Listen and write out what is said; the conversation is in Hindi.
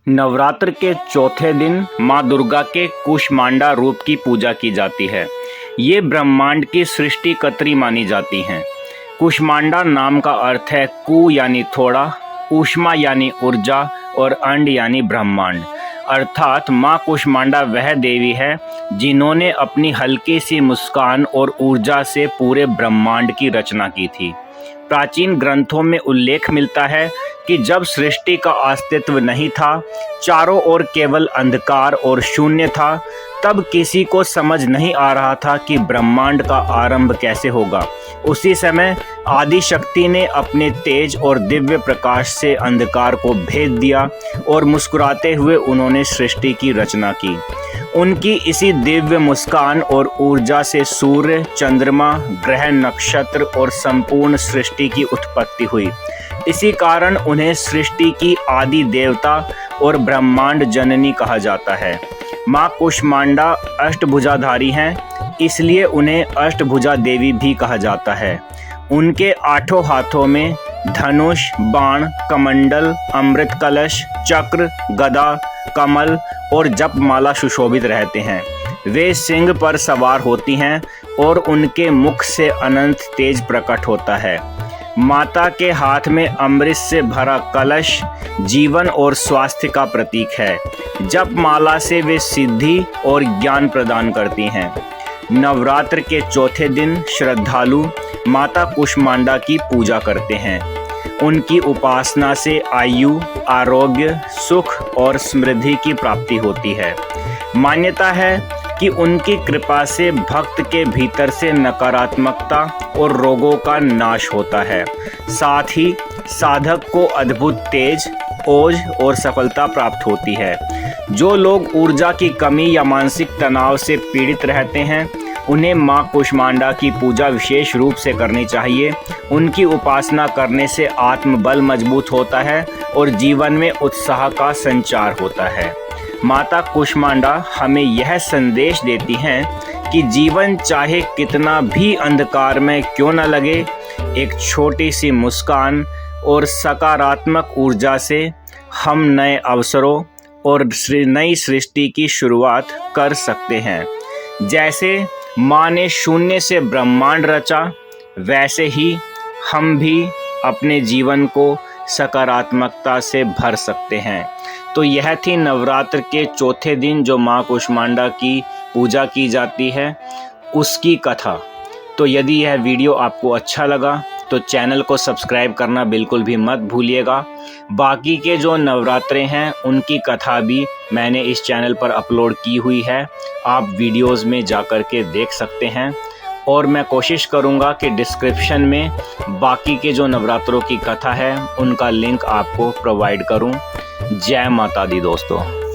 नवरात्र के चौथे दिन माँ दुर्गा के कूष्मांडा रूप की पूजा की जाती है। ये ब्रह्मांड की सृष्टिकर्त्री मानी जाती हैं। कूष्मांडा नाम का अर्थ है कु यानी थोड़ा, ऊष्मा यानी ऊर्जा और अंड यानी ब्रह्मांड। अर्थात माँ कूष्मांडा वह देवी है जिन्होंने अपनी हल्की सी मुस्कान और ऊर्जा से पूरे ब्रह्मांड की रचना की थी। प्राचीन ग्रंथों में उल्लेख मिलता है कि जब सृष्टि का अस्तित्व नहीं था, चारों ओर केवल अंधकार और शून्य था, तब किसी को समझ नहीं आ रहा था कि ब्रह्मांड का आरंभ कैसे होगा। उसी समय आदि शक्ति ने अपने तेज और दिव्य प्रकाश से अंधकार को भेद दिया और मुस्कुराते हुए उन्होंने सृष्टि की रचना की। उनकी इसी दिव्य मुस्कान और ऊर्जा से सूर्य, चंद्रमा, ग्रह, नक्षत्र और संपूर्ण सृष्टि की उत्पत्ति हुई। इसी कारण उन्हें सृष्टि की आदि देवता और ब्रह्मांड जननी कहा जाता है। माँ कूष्मांडा अष्टभुजाधारी हैं, इसलिए उन्हें अष्टभुजा देवी भी कहा जाता है। उनके आठों हाथों में धनुष, बाण, कमंडल, अमृत कलश, चक्र, गदा, कमल और जपमाला सुशोभित रहते हैं। वे सिंह पर सवार होती हैं और उनके मुख से अनंत तेज प्रकट होता है। माता के हाथ में अमृत से भरा कलश जीवन और स्वास्थ्य का प्रतीक है। जपमाला से वे सिद्धि और ज्ञान प्रदान करती हैं। नवरात्र के चौथे दिन श्रद्धालु माता कूष्मांडा की पूजा करते हैं। उनकी उपासना से आयु, आरोग्य, सुख और समृद्धि की प्राप्ति होती है। मान्यता है कि उनकी कृपा से भक्त के भीतर से नकारात्मकता और रोगों का नाश होता है। साथ ही साधक को अद्भुत तेज, ओज और सफलता प्राप्त होती है। जो लोग ऊर्जा की कमी या मानसिक तनाव से पीड़ित रहते हैं, उन्हें माँ कूष्मांडा की पूजा विशेष रूप से करनी चाहिए। उनकी उपासना करने से आत्मबल मजबूत होता है और जीवन में उत्साह का संचार होता है। माता कूष्मांडा हमें यह संदेश देती हैं कि जीवन चाहे कितना भी अंधकार में क्यों न लगे, एक छोटी सी मुस्कान और सकारात्मक ऊर्जा से हम नए अवसरों और नई सृष्टि की शुरुआत कर सकते हैं। जैसे माँ ने शून्य से ब्रह्मांड रचा, वैसे ही हम भी अपने जीवन को सकारात्मकता से भर सकते हैं। तो यह थी नवरात्र के चौथे दिन जो माँ कूष्मांडा की पूजा की जाती है, उसकी कथा। तो यदि यह वीडियो आपको अच्छा लगा तो चैनल को सब्सक्राइब करना बिल्कुल भी मत भूलिएगा। बाकी के जो नवरात्रे हैं उनकी कथा भी मैंने इस चैनल पर अपलोड की हुई है, आप वीडियोज़ में जा कर के देख सकते हैं। और मैं कोशिश करूंगा कि डिस्क्रिप्शन में बाकी के जो नवरात्रों की कथा है उनका लिंक आपको प्रोवाइड करूं। जय माता दी दोस्तों।